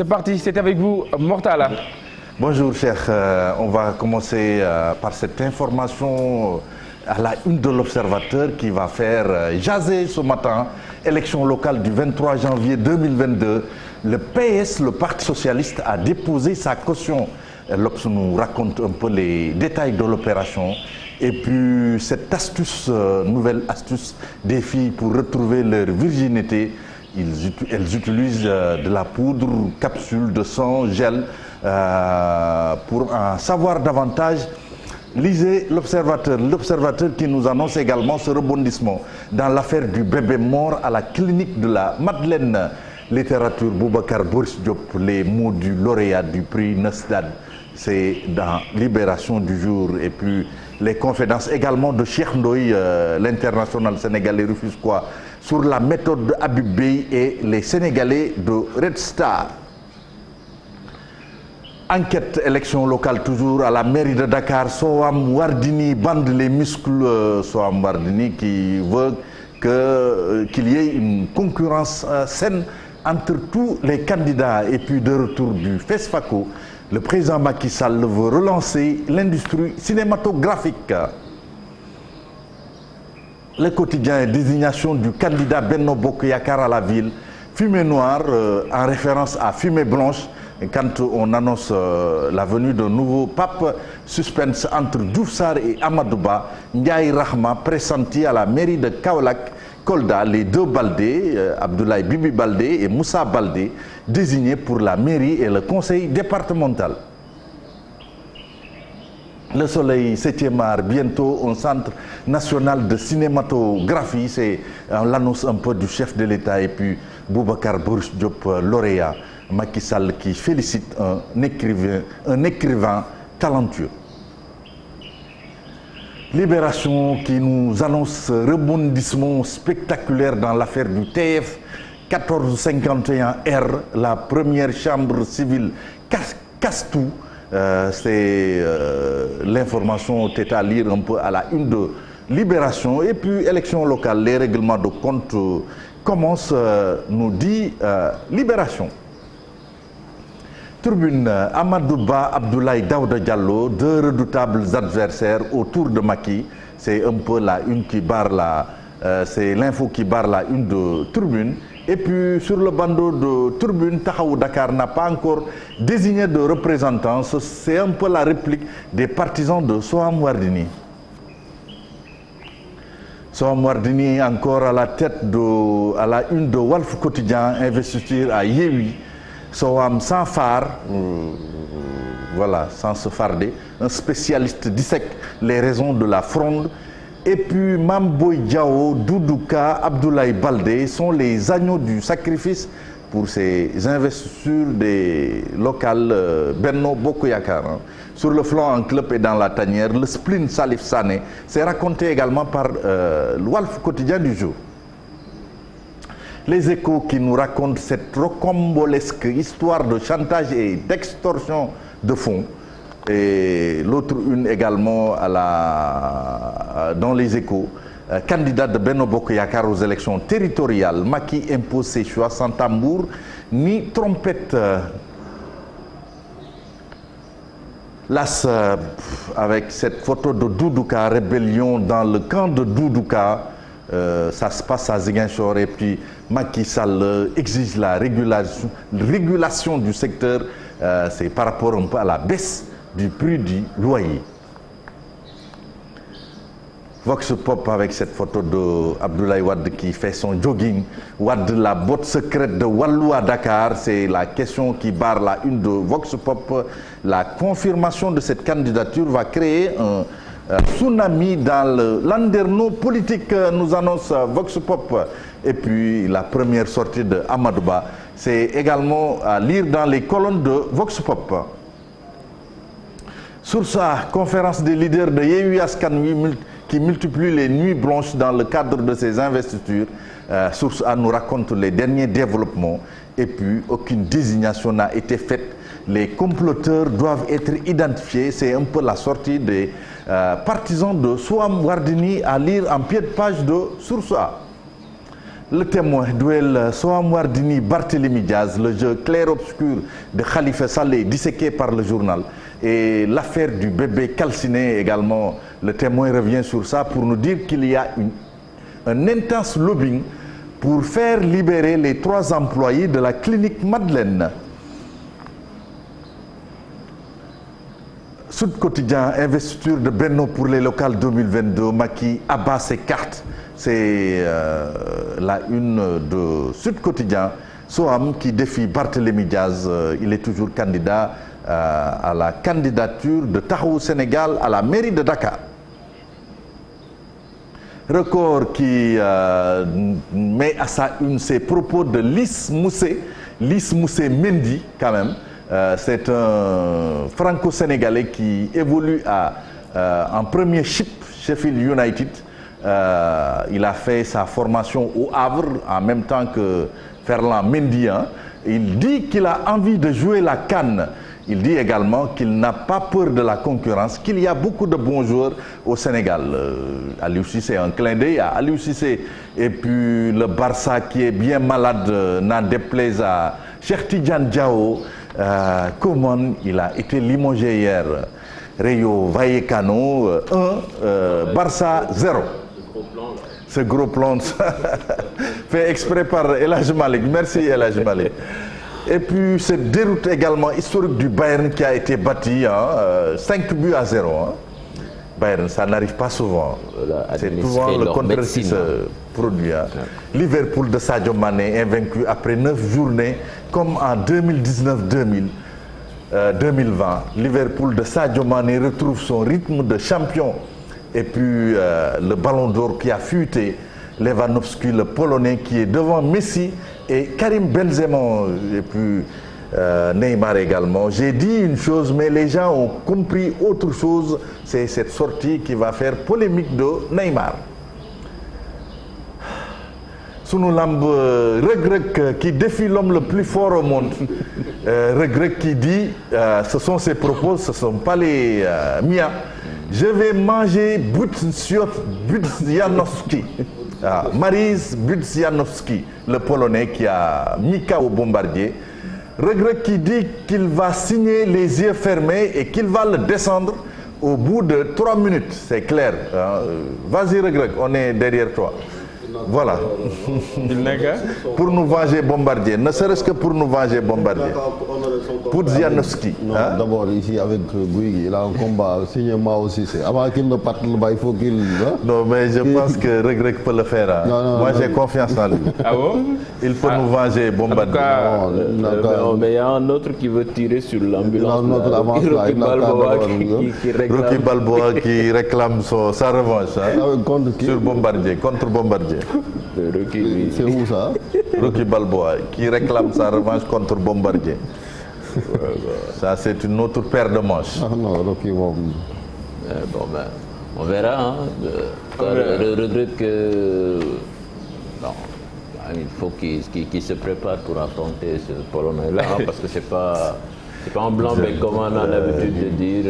C'est parti, c'est avec vous, Mortala. Bonjour, Cheikh. On va commencer par cette information à la une de l'Observateur qui va faire jaser ce matin. Élection locale du 23 janvier 2022. Le PS, le Parti socialiste, a déposé sa caution. L'Obs nous raconte un peu les détails de l'opération. Et puis cette astuce, nouvelle astuce des filles pour retrouver leur virginité. Elles utilisent de la poudre, capsule de sang, gel. Pour en savoir davantage, lisez l'Observateur. L'Observateur qui nous annonce également ce rebondissement dans l'affaire du bébé mort à la clinique de la Madeleine. Littérature, Boubacar Boris Diop, les mots du lauréat du prix Nesdad. C'est dans Libération du jour. Et puis les confidences également de Cheikh Ndoye, l'international sénégalais rufisquois, sur la méthode de Habib Beye et les Sénégalais de Red Star. Enquête élection locale toujours à la mairie de Dakar. Soham Wardini bande les muscles. Soham Wardini qui veut qu'il y ait une concurrence saine entre tous les candidats. Et puis de retour du FESFACO, le président Macky Sall veut relancer l'industrie cinématographique. Le quotidien, désignation du candidat Benno Bokk Yakaar à la ville. Fumée noire en référence à fumée blanche. Quand on annonce la venue d'un nouveau pape, suspense entre Diouf Sarr et Amadou Ba. Ndiaye Rahma pressenti à la mairie de Kaolack, Kolda, les deux Baldé, Abdoulaye Bibi Baldé et Moussa Baldé, désignés pour la mairie et le conseil départemental. Le Soleil, 7e art, bientôt un centre national de cinématographie. C'est l'annonce un peu du chef de l'État et puis Boubacar Boris Diop, lauréat. Macky Sall qui félicite un écrivain talentueux. Libération qui nous annonce rebondissement spectaculaire dans l'affaire du TF 1451R, la première chambre civile casse tout. C'est l'information est à lire un peu à la une de Libération. Et puis élection locale, les règlements de compte commencent, nous dit Libération. Tribune, Amadou Ba, Abdoulaye Daouda Diallo, deux redoutables adversaires autour de Macky. C'est un peu la une qui barre c'est l'info qui barre la une de Tribune. Et puis sur le bandeau de Tribune, Taxawu Dakar n'a pas encore désigné de représentants. C'est un peu la réplique des partisans de Soham Wardini. Soham Wardini encore à la tête à la une de Walf Quotidien, investiture à Yewwi. Soham sans phare, voilà, sans se farder, un spécialiste dissèque les raisons de la fronde. Et puis Mame Boye Diao, Doudouka, Abdoulaye Baldé sont les agneaux du sacrifice pour ces investitures des locales Benno Bokk Yakaar. Sur le flanc en club et dans la tanière, le spleen Salif Sané, c'est raconté également par le Walf Quotidien du jour. Les Échos qui nous racontent cette rocambolesque histoire de chantage et d'extorsion de fonds. Et l'autre une également dans les Échos. Candidat de Benno Bokk Yakaar aux élections territoriales. Macky impose ses choix sans tambour ni trompette. Las avec cette photo de Doudouka, rébellion dans le camp de Doudouka. Ça se passe à Ziguinchor et puis Macky Sall exige la régulation du secteur. C'est par rapport un peu à la baisse du prix du loyer. Vox Pop avec cette photo de Abdoulaye Wade qui fait son jogging. Wade, la botte secrète de Wallu à Dakar, c'est la question qui barre la une de Vox Pop. La confirmation de cette candidature va créer un tsunami dans le landerneau politique, nous annonce Vox Pop. Et puis la première sortie de Amadou Ba, c'est également à lire dans les colonnes de Vox Pop. Sur sa conférence des leaders de Yewwi Askan Wi qui multiplie les nuits blanches dans le cadre de ses investitures, Source A nous raconte les derniers développements. Et puis aucune désignation n'a été faite. Les comploteurs doivent être identifiés. C'est un peu la sortie des partisans de Soham Wardini à lire en pied de page de Source A. Le Témoin, duel Soham Wardini, Barthélémy Diaz, le jeu clair-obscur de Khalifa Saleh disséqué par le journal et l'affaire du bébé calciné également. Le Témoin revient sur ça pour nous dire qu'il y a un intense lobbying pour faire libérer les 3 employés de la clinique Madeleine. Sud Quotidien, investiture de Benno pour les locales 2022, Macky abat ses cartes. C'est la une de Sud Quotidien. Soham qui défie Barthélémy Diaz, il est toujours candidat à la candidature de Taxawu Sénégal à la mairie de Dakar. Record qui met à sa une ses propos de Lys Moussé Mendy quand même. C'est un franco-sénégalais qui évolue en premier chip Sheffield United. Il a fait sa formation au Havre en même temps que Ferland Mendy. Il dit qu'il a envie de jouer la CAN. Il dit également qu'il n'a pas peur de la concurrence, qu'il y a beaucoup de bons joueurs au Sénégal. Aliou Cissé, un clin d'œil à Aliou Cissé. Et puis le Barça qui est bien malade, n'en déplaise à Cheikh Tidiane Diao. Comment il a été limogé hier. Rayo Vallecano 1, Barça 0. Ce gros plan fait exprès par El Hadj Malick. Merci El Hadj Malick. Et puis cette déroute également historique du Bayern qui a été bâti 5 buts à 0. Bayern, ça n'arrive pas souvent. C'est souvent le contraire qui se produit. Liverpool de Sadio Mané invaincu après 9 journées comme en 2019-2020. Liverpool de Sadio Mané retrouve son rythme de champion. Et puis le ballon d'or qui a fuité, Lewandowski, le Polonais qui est devant Messi et Karim Benzema et puis Neymar également. J'ai dit une chose mais les gens ont compris autre chose, c'est cette sortie qui va faire polémique de Neymar. Sunu lamb Reug Reug qui défie l'homme le plus fort au monde. Reug Reug qui dit, ce sont ses propos, ce ne sont pas les miens. Je vais manger Budzianowski. Maryś Budzianowski, le Polonais qui a mis KO Bombardier. Reug Reug qui dit qu'il va signer les yeux fermés et qu'il va le descendre au bout de 3 minutes. C'est clair. Vas-y Reug Reug, on est derrière toi. Voilà. Pour nous venger Bombardier, ne serait-ce que pour nous venger Bombardier. Budzianowski. Non, d'abord ici avec Guigui, il a un combat signé Mao Cissé. Avant qu'il ne parte le bas, il faut qu'il... Non, mais je pense que Reug Reug peut le faire. Moi, j'ai confiance en lui. Ah bon? Il faut nous venger Bombardier. Mais il y a un autre qui veut tirer sur l'ambulance. Rocky Balboa qui réclame sa revanche sur Bombardier, contre Bombardier. C'est où ça? Rocky Balboa qui réclame sa revanche contre Bombardier. Ça, c'est une autre paire de manches. Ah non, Rocky bon. Bon, ben, on verra. Hein. Regrette que. Non, il faut qu'il se prépare pour affronter ce Polonais-là, hein, parce que c'est pas en blanc, mais comme on a l'habitude de dire.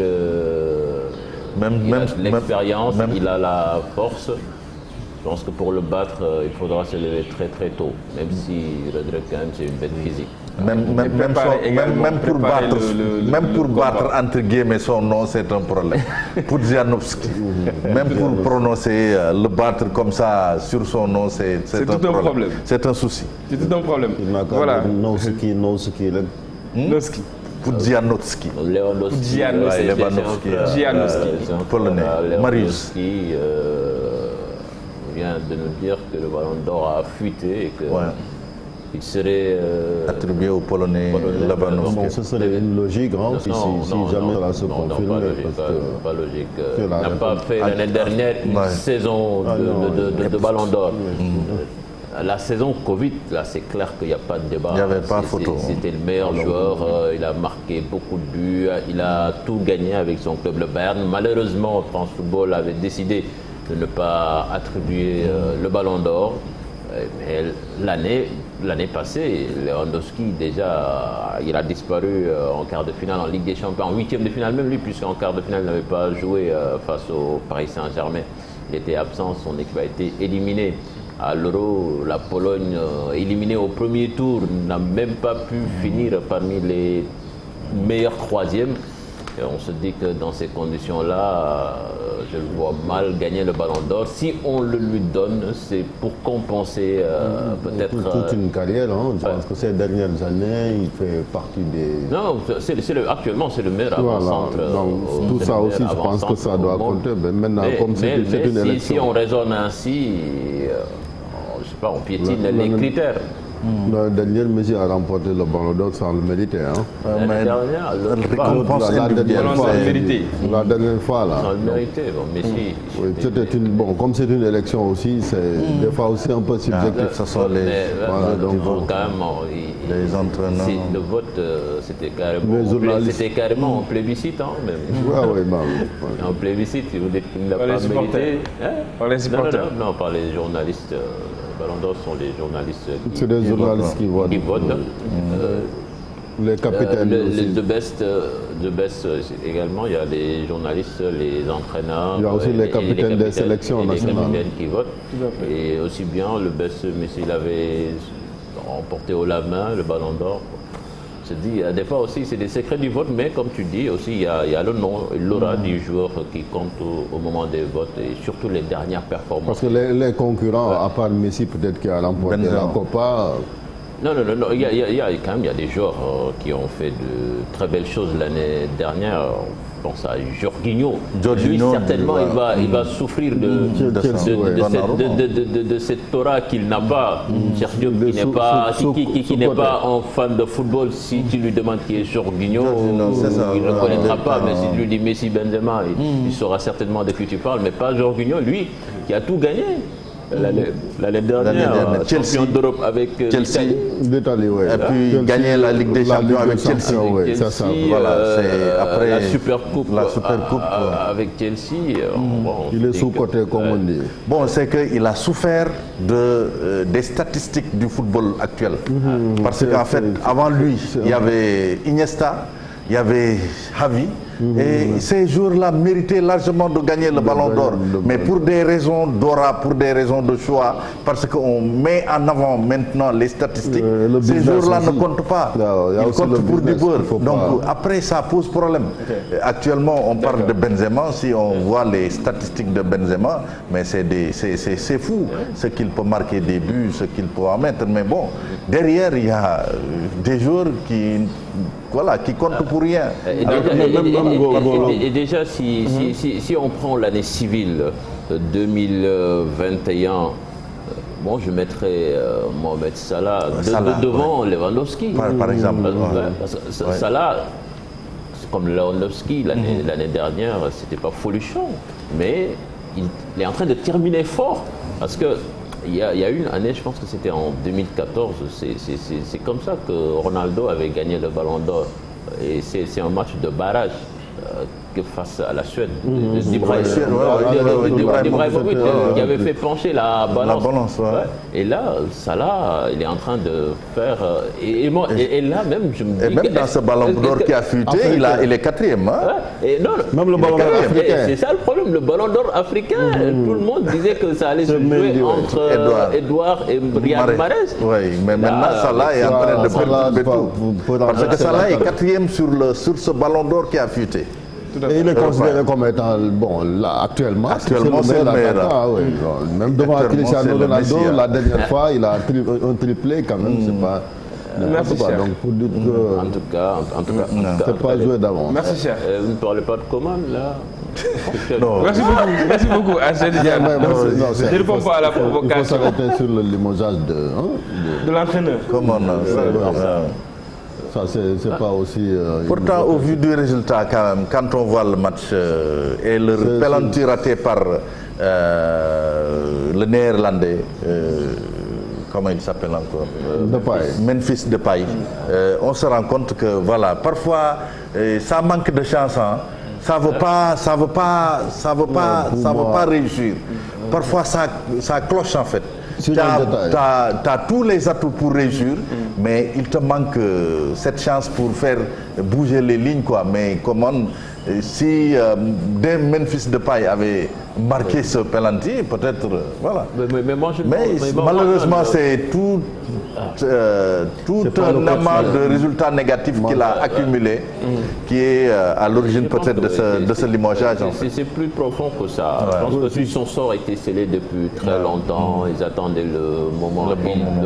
Il a l'expérience, il a la force. Je pense que pour le battre, il faudra se lever très très tôt, même si Reug quand même c'est une bête physique. Même pour battre entre guillemets son nom, c'est un problème. Budzianowski. Même pour prononcer le battre comme ça sur son nom, c'est un problème. C'est un souci. C'est tout un problème. Voilà. Noski. Budzianowski. Lewandowski. Polonais. Maryś. Vient de nous dire que le ballon d'or a fuité et que il serait attribué au Polonais Lewandowski. Bon, ce serait une logique, hein, si jamais cela se confirme. Pas logique. Il n'a pas fait l'année dernière une saison de ballon d'or. La saison Covid, là, c'est clair qu'il n'y a pas de débat. Il n'y avait pas photo. C'était le meilleur joueur. Il a marqué beaucoup de buts. Il a tout gagné avec son club, le Bayern. Malheureusement, France Football avait décidé de ne pas attribuer le ballon d'or. Mais l'année passée, Lewandowski, déjà, il a disparu en quart de finale en Ligue des Champions, en huitième de finale même lui, puisqu'en quart de finale, il n'avait pas joué face au Paris Saint-Germain. Il était absent, son équipe a été éliminée à l'Euro, la Pologne éliminée au premier tour n'a même pas pu finir parmi les meilleurs troisièmes. Et on se dit que dans ces conditions-là, je le vois mal gagner le Ballon d'Or. Si on le lui donne, c'est pour compenser peut-être... Toute une carrière, hein. Je pense que ces dernières années, il fait partie des... Non, actuellement, c'est le meilleur avant-centre. Donc, tout ça aussi, je pense que ça doit compter. Mais maintenant, comme c'est une élection... Si on raisonne ainsi, je sais pas, on piétine les critères. La dernière, Messi a remporté le Ballon d'Or sans le mériter. Hein. L'année dernière, récompense individuelle. La dernière fois, là. sans le mériter. Bon, Messi. Oui, comme c'est une élection aussi, c'est des fois aussi un peu subjectif. Ce sont les, voilà, donc, quand même, les entraîneurs. Le vote, c'était Les carrément en plébiscite. Hein, même. Oui, En plébiscite, si vous dites qu'il n'a pas les supporters. mérité. Hein? Par les supporters. Non, par les journalistes. Ballon d'Or sont les journalistes c'est des journalistes qui votent. Les capitaines aussi. De best également, il y a les journalistes, les entraîneurs. Il y a aussi les capitaines des sélections nationales. Les capitaines qui votent. Et aussi bien le best, mais s'il avait remporté haut la main le Ballon d'Or. Je dis, des fois aussi, c'est des secrets du vote, mais comme tu dis aussi, il y a le nom, l'aura du joueur qui compte au moment des votes et surtout les dernières performances. Parce que les concurrents, à part Messi, peut-être qui a remporté la Copa. Non, il y a des joueurs qui ont fait de très belles choses l'année dernière. Je pense à Jorginho. Lui, certainement, il va souffrir de cette aura qu'il n'a pas. Sergio, qui n'est pas un fan de football, si tu lui demandes qui est Jorginho, il ne connaîtra pas. Mais si tu lui dis Messi, Benzema, il saura certainement de qui tu parles. Mais pas Jorginho, lui, qui a tout gagné. L'année dernière, champion d'Europe avec l'Italie, oui. Et puis gagner la Ligue des Champions avec Chelsea. Oui, ça. Voilà, c'est après la Super Coupe avec Chelsea. Il est sous-coté, comme on dit. Bon, c'est qu'il a souffert des statistiques du football actuel. Parce qu'en fait, avant lui, il y avait Iniesta, il y avait Xavi. Et ces joueurs-là méritaient largement de gagner le Ballon d'Or. Mais pour des raisons d'aura, pour des raisons de choix, parce qu'on met en avant maintenant les statistiques, ces joueurs-là ne comptent pas. Ils comptent pour du beurre. Donc après, ça pose problème. Actuellement, on parle de Benzema. Si on voit les statistiques de Benzema, mais c'est fou ce qu'il peut marquer des buts, ce qu'il peut en mettre. Mais bon, derrière, il y a des joueurs qui comptent pour rien. Et déjà, si on prend l'année civile 2021, bon, je mettrais Mohamed Salah devant Lewandowski. Par exemple. Parce que Salah, comme Lewandowski l'année dernière, c'était pas folichon, mais il est en train de terminer fort. Parce que il y a une année, je pense que c'était en 2014, c'est comme ça que Ronaldo avait gagné le Ballon d'Or. Et c'est un match de barrage que face à la Suède. D'Ibrahimovic qui avait fait pencher la balance. Et là, Salah, il est en train de faire... Et là même, je me dis... Et même dans ce Ballon d'Or qui a fuité, il est quatrième. Même le Ballon d'Or africain. C'est ça le problème, le Ballon d'Or africain. Tout le monde disait que ça allait se jouer entre Edouard et Riyad Mahrez. Oui, mais maintenant, Salah est en train de perturber tout. Parce que Salah est quatrième sur ce Ballon d'Or qui a fuité. Et il est considéré comme étant, bon, là, actuellement c'est le meilleur. Même devant Cristiano Ronaldo, la dernière fois, il a un triplé quand même, c'est pas... Merci, cher. Donc pour dire que... En tout cas, c'est pas joué d'avance. Merci, cher. Vous ne parlez pas de commande, là? Merci beaucoup. Je ne réponds pas à la provocation. Il faut s'arrêter sur le limogeage de l'entraîneur. Comment non? Ça, c'est pas aussi... Pourtant, au vu du résultat, quand même, quand on voit le match et le penalty raté par le néerlandais, comment il s'appelle encore? Memphis Depay. On se rend compte que, voilà, parfois, ça manque de chance. Hein. Ça veut pas réussir. Parfois, ça cloche, en fait. Tu as tous les atouts pour réussir, mais il te manque cette chance pour faire bouger les lignes, quoi. Mais comment Et si Memphis Depay avait marqué ce penalty, peut-être, voilà. Mais malheureusement, c'est tout un amas de résultats négatifs qu'il a accumulé, qui est à l'origine peut-être de ce limogeage. C'est plus profond que ça. Je pense que son sort était scellé depuis très longtemps. Ils attendaient le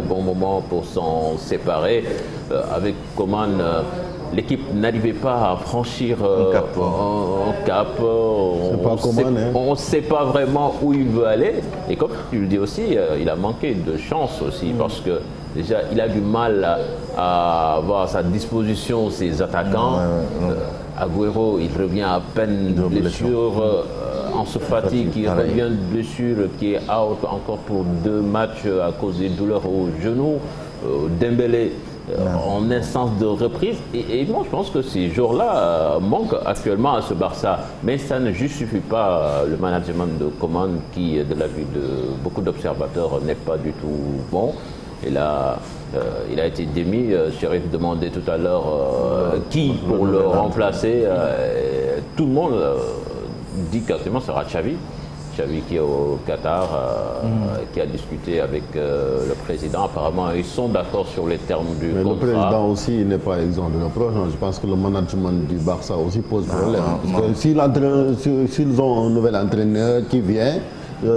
bon moment pour s'en séparer. Avec Coman, l'équipe n'arrivait pas à franchir un cap. On ne sait pas vraiment où il veut aller. Et comme tu le dis aussi, il a manqué de chance aussi parce que déjà, il a du mal à avoir à sa disposition ses attaquants. Agüero, il revient à peine de blessure. Ansu Fati qui revient de blessure, qui est out encore pour 2 matchs à cause des douleurs au genou. Dembélé en instance de reprise. Et moi, je pense que ces jours-là manquent actuellement à ce Barça. Mais ça ne justifie pas le management de Coman qui, de la vue de beaucoup d'observateurs, n'est pas du tout bon. Et là, il a été démis. Chérif demandait tout à l'heure qui pour le remplacer. Tout le monde dit qu'actuellement ce sera Xavi. Xavi qui est au Qatar, qui a discuté avec le président. Apparemment, ils sont d'accord sur les termes du contrat. Le président aussi n'est pas exempt de reproche. Je pense que le management du Barça aussi pose problème. Parce que s'ils ont un nouvel entraîneur qui vient,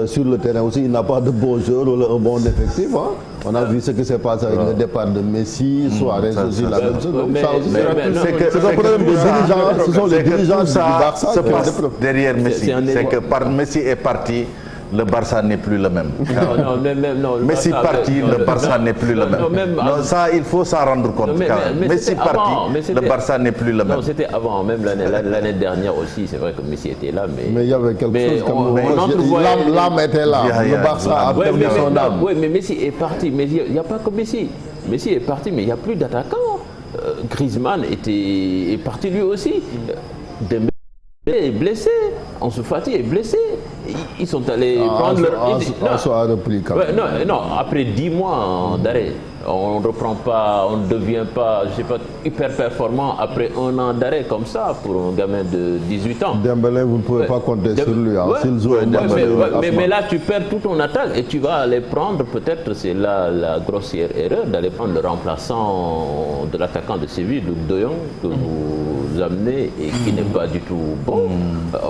sur le terrain aussi, il n'a pas de bons joueurs ou un bon effectif. Hein. On a vu ce qui s'est passé avec le départ de Messi, Suarez aussi, la même chose. C'est un problème de dirigeants. Ce sont les dirigeants du Barça qui passent derrière Messi. C'est que par Messi est parti, le Barça n'est plus le même. Non, Messi parti, le Barça n'est plus le même. Non, ça, il faut s'en rendre compte. Messi parti, le Barça n'est plus le même. Non, c'était avant, même l'année dernière aussi. C'est vrai que Messi était là, mais il y avait quelque chose comme l'âme était là. Le Barça a perdu son âme. Oui, mais Messi est parti. Mais il n'y a pas que Messi. Messi est parti, mais il n'y a plus d'attaquants. Griezmann est parti lui aussi. Dembélé est blessé, Ansu Fati est blessé. Ils sont allés prendre leur... Non, après 10 mois d'arrêt, on ne reprend pas, on ne devient pas, je sais pas, hyper performant après 1 an d'arrêt comme ça pour un gamin de 18 ans. Dembélé, vous ne pouvez pas compter sur lui. Mais là, tu perds tout ton attaque et tu vas aller prendre, peut-être c'est là la grossière erreur, d'aller prendre le remplaçant de l'attaquant de Séville, Luc de Jong, que vous amenez et qui n'est pas du tout bon.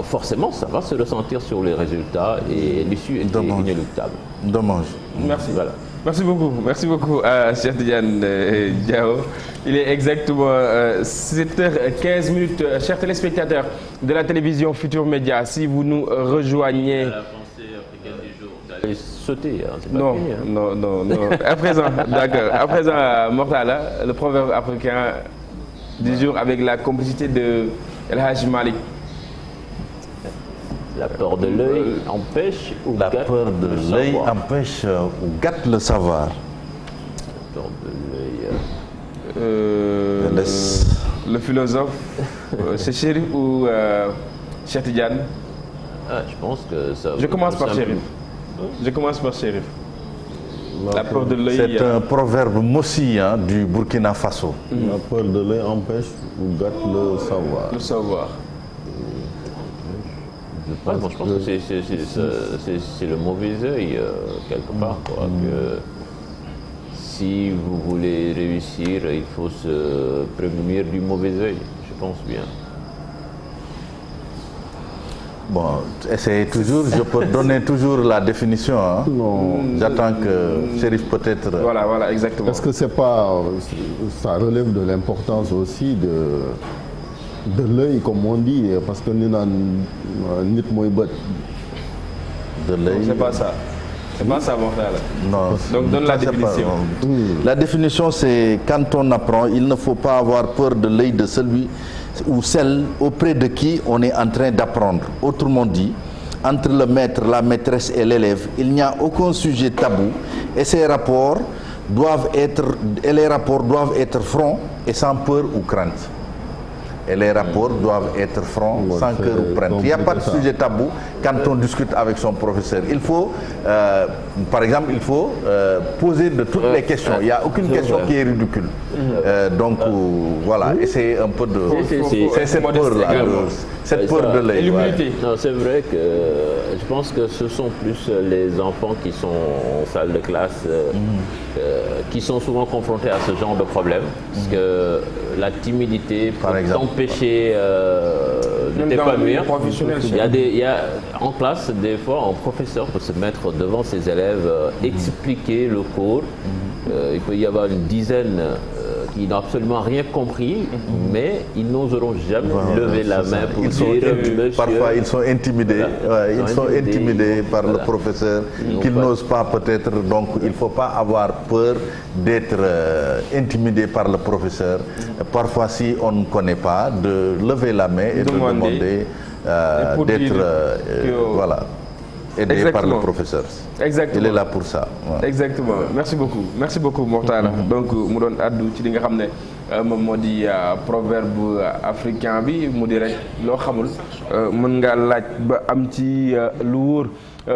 Forcément, ça va se ressentir sur les résultats et l'issue est inéluctable. Dommage. Merci. Voilà. Merci beaucoup Cheikh Tidiane Diao. Il est exactement 7h15. Chers téléspectateurs de la télévision Futur Média, si vous nous rejoignez... La pensée africaine du jour, vous allez sauter, hein, c'est pas non, fini, hein. non. À présent, d'accord. À présent, Mortala, le proverbe africain du jour avec la complicité de El Hadj Malick. La peur de l'œil empêche ou la gâte peur de l'œil empêche ou gâte le savoir. La peur de l'œil. Le philosophe, c'est Chérif ou Cheikh Tidiane? Je pense que ça. Je commence par Chérif. La peur de l'œil. C'est un proverbe mossi du Burkina Faso. La peur de l'œil empêche ou gâte le savoir. Le savoir. Moi, je pense que c'est le mauvais œil, quelque part. Quoi, que si vous voulez réussir, il faut se prémunir du mauvais œil, je pense bien. Bon, essayez toujours, je peux donner toujours la définition. Hein. Non. J'attends que Chérif peut-être... Voilà, exactement. Est-ce que c'est pas... Ça relève de l'importance aussi de l'œil, comme on dit, parce que nous avons nit moy bët. De l'œil. C'est pas ça. C'est pas ça, Mortala. Non. Donc donne la définition. La définition, c'est quand on apprend, il ne faut pas avoir peur de l'œil de celui ou celle auprès de qui on est en train d'apprendre. Autrement dit, entre le maître, la maîtresse et l'élève, il n'y a aucun sujet tabou et les rapports doivent être francs et sans peur ou crainte. et les rapports doivent être francs, sans cœur ou crainte. Il n'y a pas de sujet tabou quand on discute avec son professeur. Il faut, par exemple, il faut poser de toutes les questions. Il n'y a aucune question qui est ridicule. Donc voilà, et c'est un peu de... C'est cette peur-là, cette peur de l'œil. Non, c'est vrai que je pense que ce sont plus les enfants qui sont en salle de classe qui sont souvent confrontés à ce genre de problème. Parce que la timidité peut t'empêcher de t'épanouir. En classe, des fois, un professeur peut se mettre devant ses élèves, expliquer le cours. Il peut y avoir une dizaine qui n'ont absolument rien compris, mais ils n'oseront jamais lever la main pour dire parfois ils sont intimidés, ils sont intimidés par le professeur qu'ils n'osent pas peut-être, donc il ne faut pas avoir peur d'être intimidé par le professeur. Parfois si on ne connaît pas, de lever la main et de demander d'être voilà, aidé par le professeur. Exactement. Il est là pour ça. Ouais. Exactement. Merci beaucoup Mortala. Donc mu doon addu ci li nga xam ne moom moo di proverbe africain bi mu di rek loo xamul mën ngaa laaj ba am ci lu wóor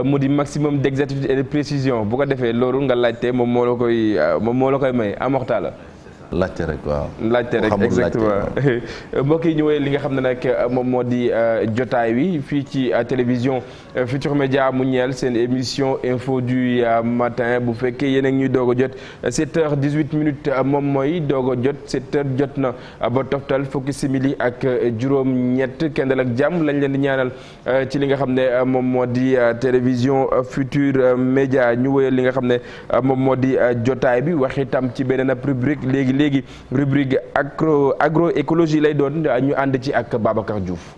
mu di maximum d'exactitude et de précision bu ko defee loolu nga laajte moom moo la koy may Mortala. laajte rek waaw. laajte rek exactement mbokk yi ñu woyee li nga xam ne nag moom moo di jotaay wi fii ci télévision Futurs Médias mu ñeel seen émission info du matin bu fekkee yéen a ngi ñuy doog a jot 7h18 moom mooy doog a jot 7h jot na ba toftal fukki simili ak juróom-ñett kendal ak jàmm lañ leen di ñaanal ci li nga xam ne moom moo di télévision Futurs Médias ñu woyee li nga xam ne moom moo di jotaay bi wax itam ci beneen ab rubrique léegi rubrique agroécologie lay doon ñu ànd ci ak Babacar Diouf.